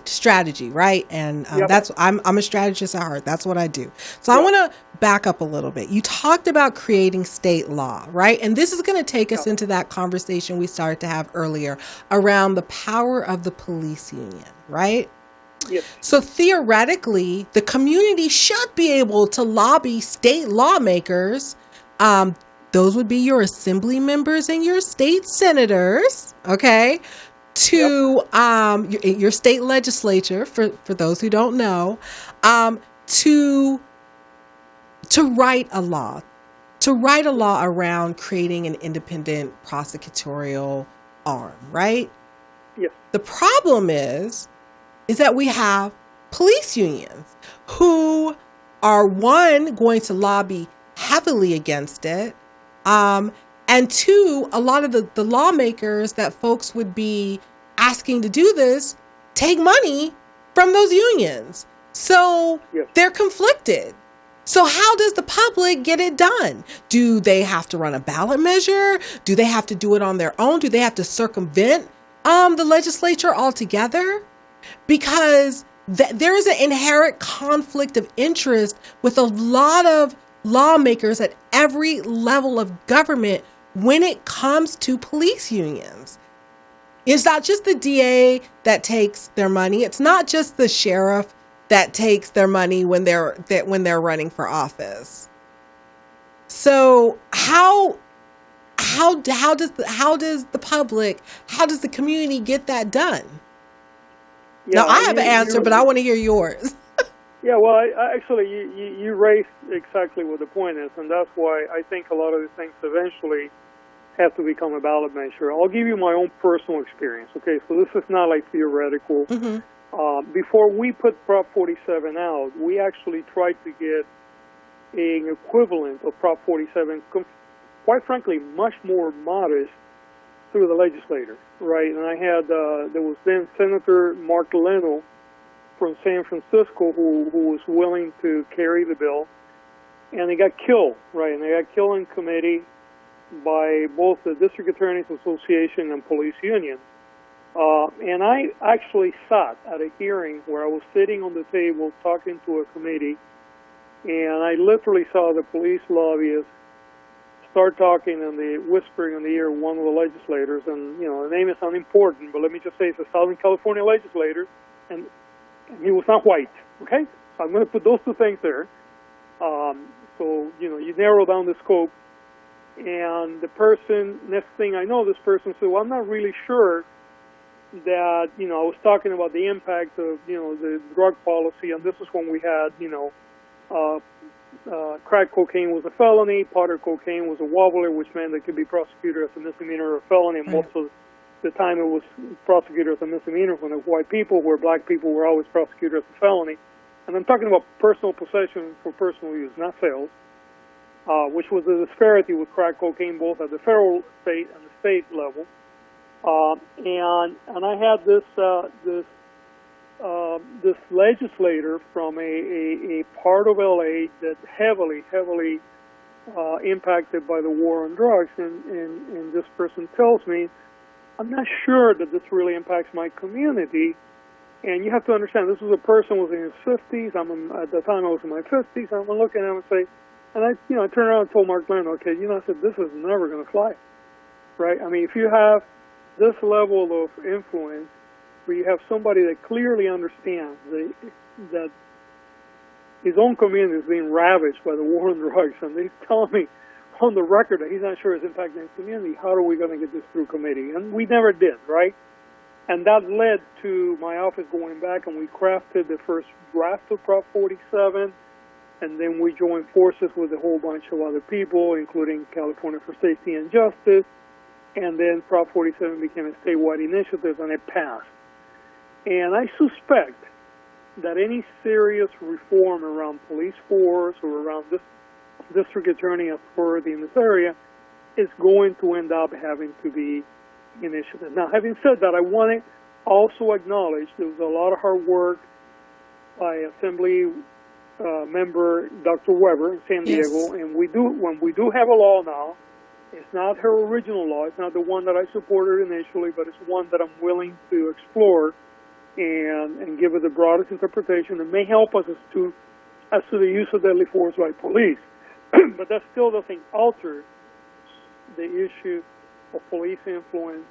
strategy, right? And that's I'm a strategist at heart. That's what I do. So I want to back up a little bit. You talked about creating state law, right? And this is going to take us into that conversation we started to have earlier around the power of the police union, right? Yes. So theoretically, the community should be able to lobby state lawmakers. Those would be your assembly members and your state senators, okay, to your state legislature, for those who don't know, to write a law around creating an independent prosecutorial arm, right? Yes. The problem is that we have police unions who are, one, going to lobby heavily against it, and two, a lot of the lawmakers that folks would be asking to do this take money from those unions. So they're conflicted. So how does the public get it done? Do they have to run a ballot measure? Do they have to do it on their own? Do they have to circumvent the legislature altogether? Because there is an inherent conflict of interest with a lot of lawmakers at every level of government when it comes to police unions. It's not just the DA that takes their money. It's not just the sheriff that takes their money when they're running for office. So how does the public, how does the community get that done? Now I have an answer, but I want to hear yours. Yeah, well, actually, you raised exactly what the point is, and that's why I think a lot of these things eventually have to become a ballot measure. I'll give you my own personal experience, okay? So this is not like theoretical. Mm-hmm. Before we put Prop 47 out, we actually tried to get an equivalent of Prop 47, quite frankly, much more modest, through the legislature, right? And I had, there was then Senator Mark Leno from San Francisco who was willing to carry the bill, and he got killed, right? And they got killed in committee by both the District Attorneys Association and Police Union. And I actually sat at a hearing where I was sitting on the table talking to a committee, and I literally saw the police lobbyists start talking and they whispering in the ear of one of the legislators, and the name is unimportant, but let me just say it's a Southern California legislator, and he was not white, okay? So I'm going to put those two things there. So, you narrow down the scope, and the person, next thing I know, this person said, well, I'm not really sure that, I was talking about the impact of, the drug policy, and this is when we had, crack cocaine was a felony, powder cocaine was a wobbler, which meant it could be prosecuted as a misdemeanor or a felony, and most of the time it was prosecuted as a misdemeanor when it was white people, where black people were always prosecuted as a felony. And I'm talking about personal possession for personal use, not sales, which was a disparity with crack cocaine both at the federal, state, and the state level. And I had this legislator from a part of LA that heavily impacted by the war on drugs, and this person tells me, I'm not sure that this really impacts my community. And you have to understand, this was a person who was in his 50s. At the time I was in my 50s. I'm looking at him and say, And I turned around and told Mark Lando, okay, I said, this is never going to fly, right? I mean, if you have this level of influence, where you have somebody that clearly understands that his own community is being ravaged by the war on drugs, and he's telling me on the record that he's not sure it's impacting his community, how are we going to get this through committee? And we never did, right? And that led to my office going back, and we crafted the first draft of Prop 47, and then we joined forces with a whole bunch of other people, including California for Safety and Justice, and then Prop 47 became a statewide initiative, and it passed. And I suspect that any serious reform around police force or around this district attorney authority in this area is going to end up having to be initiative. Now, having said that, I want to also acknowledge there was a lot of hard work by Assembly member Dr. Weber in San Diego, and when we do have a law now, it's not her original law, it's not the one that I supported initially, but it's one that I'm willing to explore and give it the broadest interpretation. It may help us as to the use of deadly force by police, but that still doesn't alter the issue of police influence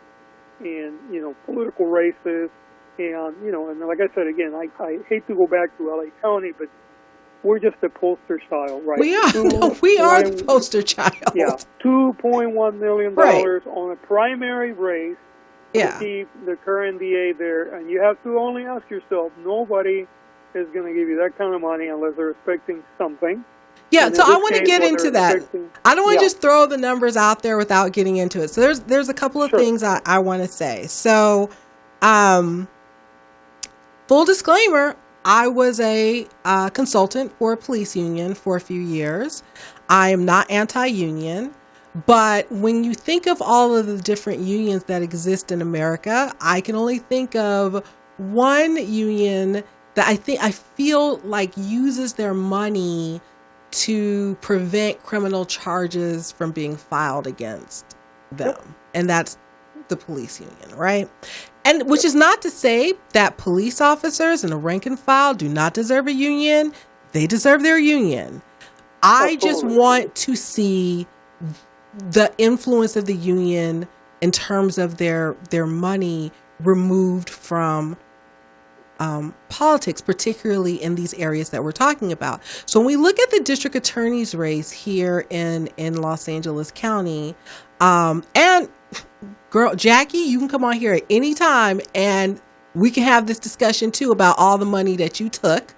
in political races, and and like I said again, I hate to go back to LA County, but we're just a poster child, right? We are. We are the poster child. Yeah, $2.1 million on a primary race. To keep the current DA there, and you have to only ask yourself, nobody is going to give you that kind of money unless they're expecting something. Yeah, so I want to get into that. I don't want to just throw the numbers out there without getting into it. So there's a couple of things I want to say. So, full disclaimer, I was a consultant for a police union for a few years. I am not anti-union. But when you think of all of the different unions that exist in America, I can only think of one union that I feel like uses their money to prevent criminal charges from being filed against them. And that's the police union, right? And which is not to say that police officers and the rank and file do not deserve a union. They deserve their union. I just want to see the influence of the union in terms of their money removed from politics, particularly in these areas that we're talking about. So when we look at the district attorney's race here in Los Angeles County, and girl, Jackie, you can come on here at any time and we can have this discussion too about all the money that you took.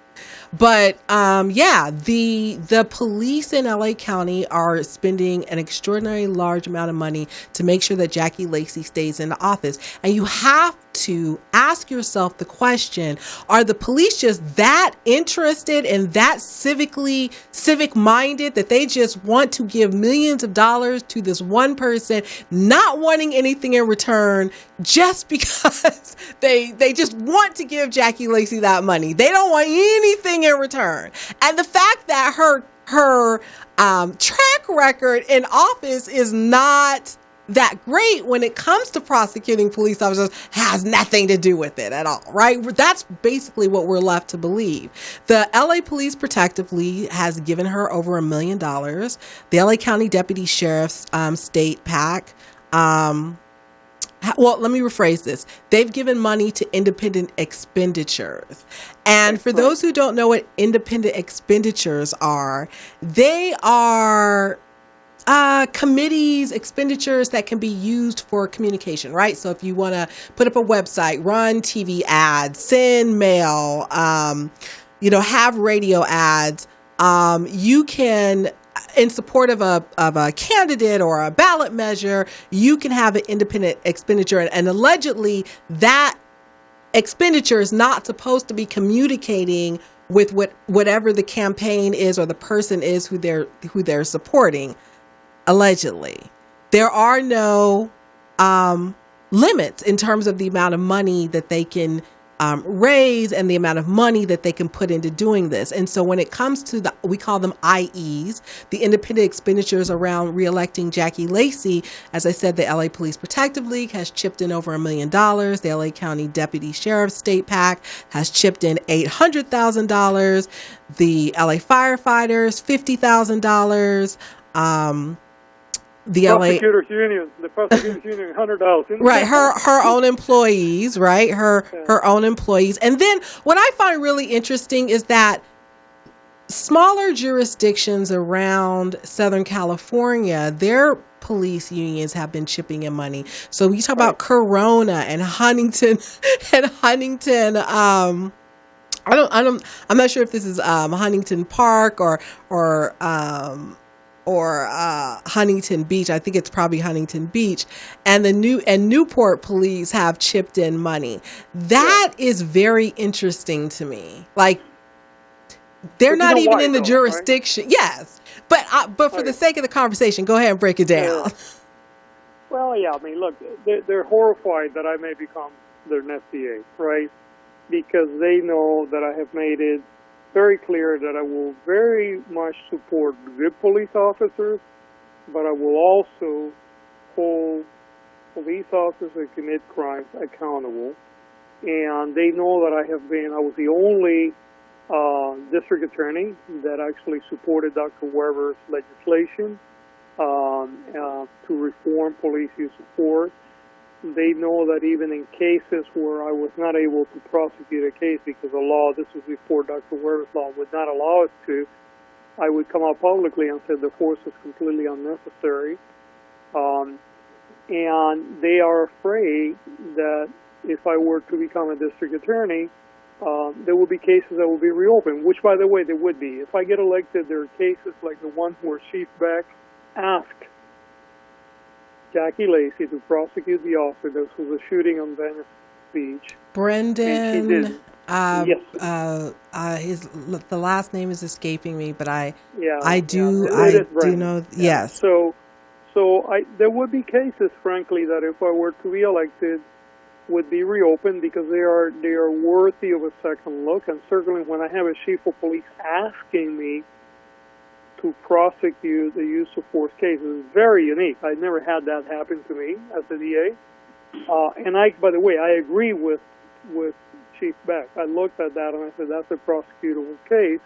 But the police in LA County are spending an extraordinarily large amount of money to make sure that Jackie Lacey stays in the office. And you have to ask yourself the question, are the police just that interested and that civic minded that they just want to give millions of dollars to this one person, not wanting anything in return just because they just want to give Jackie Lacey that money? They don't want anything in return. And the fact that her track record in office is not that great when it comes to prosecuting police officers has nothing to do with it at all, right? That's basically what we're left to believe. The LA Police Protective League has given her over $1 million. The LA County Deputy Sheriff's State PAC, well, let me rephrase this. They've given money to independent expenditures. And for those who don't know what independent expenditures are, they are committees, expenditures that can be used for communication, right? So if you want to put up a website, run TV ads, send mail, have radio ads, you can, in support of a candidate or a ballot measure, you can have an independent expenditure. And allegedly that expenditure is not supposed to be communicating with whatever the campaign is or the person is who they're supporting. Allegedly, there are no limits in terms of the amount of money that they can raise and the amount of money that they can put into doing this. And so when it comes to we call them IEs, the independent expenditures around reelecting Jackie Lacey, as I said, the LA Police Protective League has chipped in over $1 million. The LA County Deputy Sheriff's State PAC has chipped in $800,000. The LA Firefighters, $50,000. The prosecutors union, $100,000. Right, her own employees, right? Her own employees. And then what I find really interesting is that smaller jurisdictions around Southern California, their police unions have been chipping in money. So we talk about Corona and Huntington I'm not sure if this is Huntington Park or Huntington Beach. I think it's probably Huntington Beach. And Newport police have chipped in money. That is very interesting to me. Like, they're not even in the jurisdiction. Right? Yes. But for the sake of the conversation, go ahead and break it down. Well, yeah, I mean, look, they're horrified that I may become their FDA, right? Because they know that I have made it very clear that I will very much support good police officers, but I will also hold police officers that commit crimes accountable. And they know that I was the only district attorney that actually supported Dr. Weber's legislation to reform police use of force. They know that even in cases where I was not able to prosecute a case because the law, this was before Dr. Weber's law, would not allow us to, I would come out publicly and say the force is completely unnecessary. And they are afraid that if I were to become a district attorney, there will be cases that will be reopened, which, by the way, there would be. If I get elected, there are cases like the one where Chief Beck asked Jackie Lacey to prosecute the officer. This was a shooting on Venice Beach. Brendan. Yes. The last name is escaping me, but I do know. Yeah. Yes. So there would be cases, frankly, that if I were to be elected, would be reopened because they are worthy of a second look. And certainly, when I have a chief of police asking me to prosecute the use of force case, is very unique. I never had that happen to me as a DA. And by the way, I agree with Chief Beck. I looked at that and I said, that's a prosecutable case.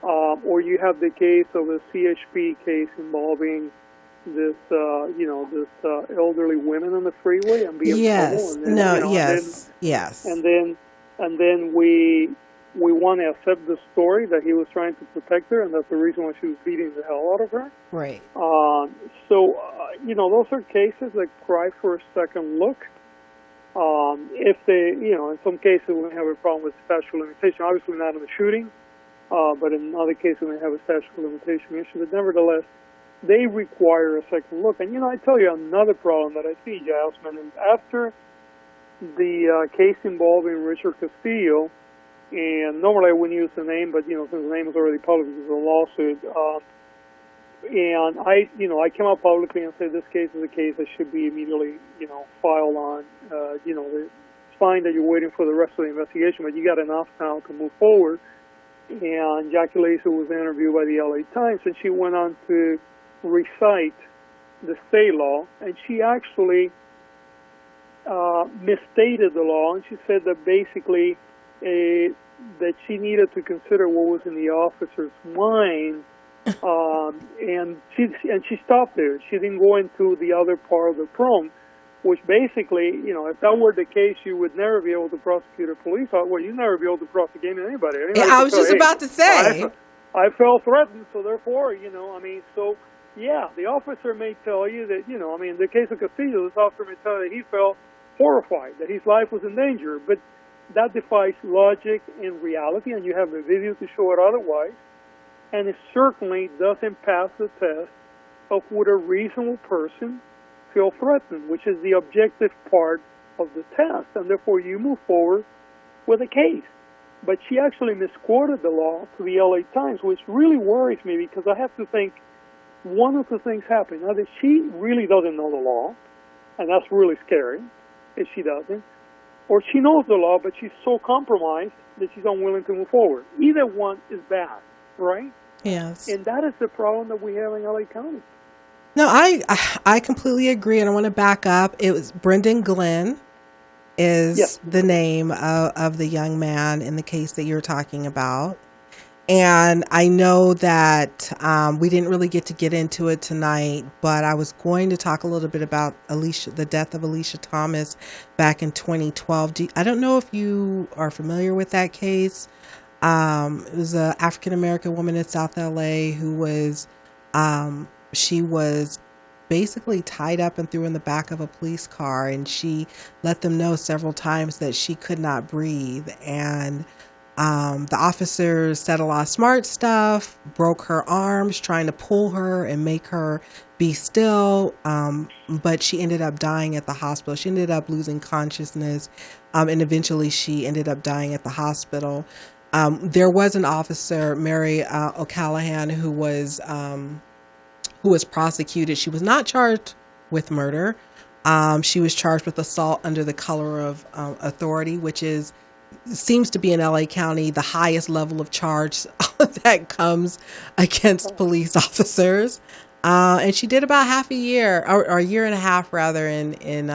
Or you have the case of a CHP case involving this elderly women on the freeway and being yes, and then, no, yes. And then we want to accept the story that he was trying to protect her, and that's the reason why she was beating the hell out of her. Right. Those are cases that cry for a second look. If they, in some cases we have a problem with statute of limitation, obviously not in the shooting, but in other cases we have a statute of limitation issue. But nevertheless, they require a second look. And, I tell you another problem that I see, Jasmine, is after the case involving Richard Castillo, and normally I wouldn't use the name, but, since the name is already public, it's a lawsuit, and I came out publicly and said this case is a case that should be immediately, filed on. It's fine that you're waiting for the rest of the investigation, but you got enough now to move forward. And Jackie Lacey was interviewed by the LA Times, and she went on to recite the state law, and she actually misstated the law, and she said that basically that she needed to consider what was in the officer's mind, and she stopped there. She didn't go into the other part of the prong, which basically, if that were the case, you would never be able to prosecute a police officer. Well, you'd never be able to prosecute anybody. I was just about to say. I felt threatened, so therefore, yeah, the officer may tell you that, in the case of Castillo, this officer may tell you that he felt horrified, that his life was in danger, but that defies logic and reality, and you have a video to show it otherwise, and it certainly doesn't pass the test of would a reasonable person feel threatened, which is the objective part of the test, and therefore you move forward with a case. But she actually misquoted the law to the LA Times, which really worries me because I have to think one of the things happened. Now, that she really doesn't know the law, and that's really scary if she doesn't. or she knows the law, but she's so compromised that she's unwilling to move forward. Either one is bad, right? Yes. And that is the problem that we have in LA County. No, I completely agree, and I want to back up. It was Brendan Glenn is the name of the young man in the case that you're talking about. And I know that we didn't really get into it tonight, but I was going to talk a little bit about the death of Alicia Thomas back in 2012. I don't know if you are familiar with that case. It was an African-American woman in South LA who was, she was basically tied up and threw in the back of a police car, and she let them know several times that she could not breathe. And the officers said a lot of smart stuff, broke her arms trying to pull her and make her be still. But she ended up dying at the hospital. She ended up losing consciousness. And eventually she ended up dying at the hospital. There was an officer, Mary O'Callahan, who was prosecuted. She was not charged with murder. She was charged with assault under the color of authority, which seems to be in LA County the highest level of charge that comes against police officers. And she did about half a year, or a year and a half rather, in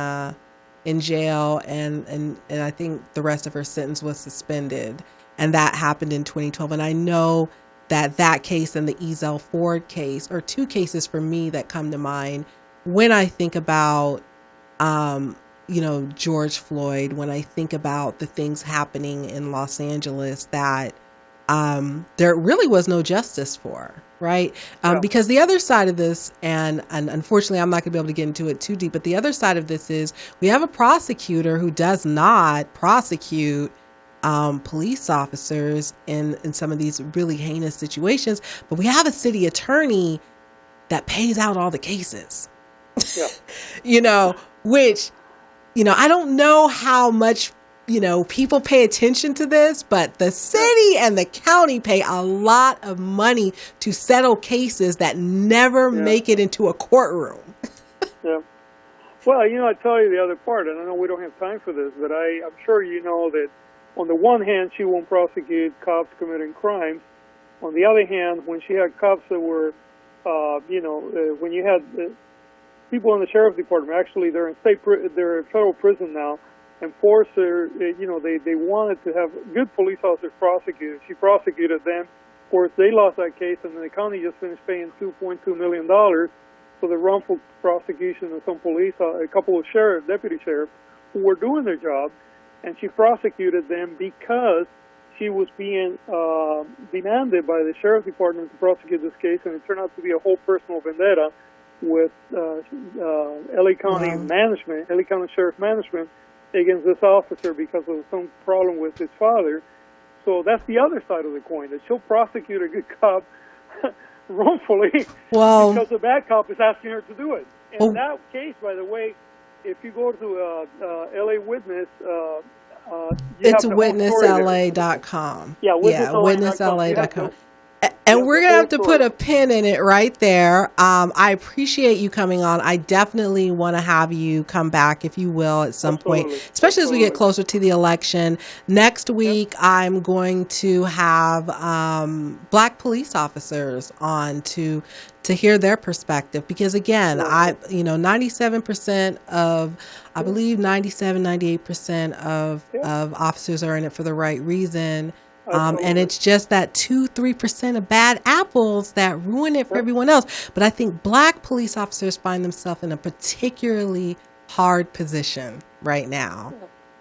jail, and I think the rest of her sentence was suspended. And that happened in 2012. And I know that case and the Ezell Ford case are two cases for me that come to mind when I think about George Floyd, when I think about the things happening in Los Angeles that there really was no justice for, right? Because the other side of this, and unfortunately I'm not going to be able to get into it too deep, but the other side of this is we have a prosecutor who does not prosecute police officers in some of these really heinous situations, but we have a city attorney that pays out all the cases. Yeah. Which I don't know how much, people pay attention to this, but the city and the county pay a lot of money to settle cases that never make it into a courtroom. Yeah. Well, I tell you the other part, and I know we don't have time for this, but I'm sure you know that on the one hand, she won't prosecute cops committing crimes. On the other hand, when she had cops that were, when you had people in the sheriff's department, actually they're in they're in federal prison now, enforcer, they wanted to have good police officers prosecuted. She prosecuted them. Of course, they lost that case, and then the county just finished paying $2.2 million for the wrongful prosecution of some police, a couple of deputy sheriffs who were doing their job, and she prosecuted them because she was being demanded by the sheriff's department to prosecute this case, and it turned out to be a whole personal vendetta with LA County management, LA County Sheriff management, against this officer because of some problem with his father. So that's the other side of the coin, that she'll prosecute a good cop wrongfully because the bad cop is asking her to do it. And that case, by the way, if you go to LA Witness, it's witnessla.com. Yeah, witnessla.com. And we're going to have to put a pin in it right there. I appreciate you coming on. I definitely want to have you come back, if you will, at some point, especially as we get closer to the election. Next week, I'm going to have Black police officers on to hear their perspective. Because again, 97% of, I believe 98% of officers are in it for the right reason. And it's just that 2-3% of bad apples that ruin it for everyone else. But I think Black police officers find themselves in a particularly hard position right now.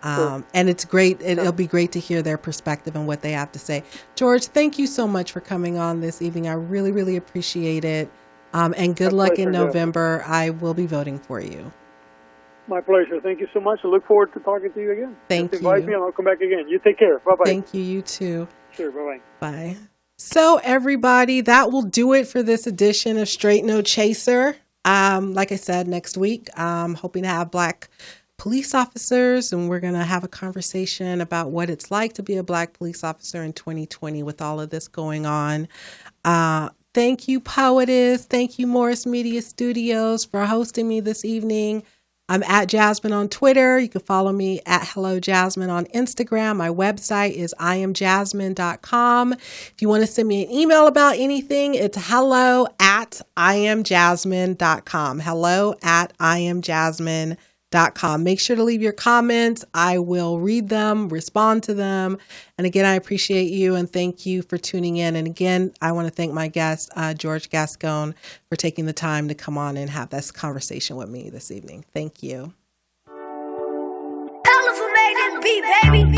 And it's great. It'll be great to hear their perspective and what they have to say. George, thank you so much for coming on this evening. I really, really appreciate it. And good luck in November. I will be voting for you. My pleasure. Thank you so much. I look forward to talking to you again. Thank you. Invite me and I'll come back again. You take care. Bye-bye. Thank you. You too. Sure. Bye-bye. Bye. So everybody, that will do it for this edition of Straight No Chaser. Like I said, next week, I'm hoping to have Black police officers, and we're going to have a conversation about what it's like to be a Black police officer in 2020 with all of this going on. Thank you, Poetess. Thank you, Morris Media Studios, for hosting me this evening. I'm at Jasmyne on Twitter. You can follow me at Hello Jasmyne on Instagram. My website is iamjasmyne.com. If you want to send me an email about anything, it's hello@iamjasmyne.com. hello@iamjasmyne.com. Make sure to leave your comments. I will read them, respond to them. And again, I appreciate you and thank you for tuning in. And again, I want to thank my guest, George Gascon, for taking the time to come on and have this conversation with me this evening. Thank you. Colorful made this beat, baby.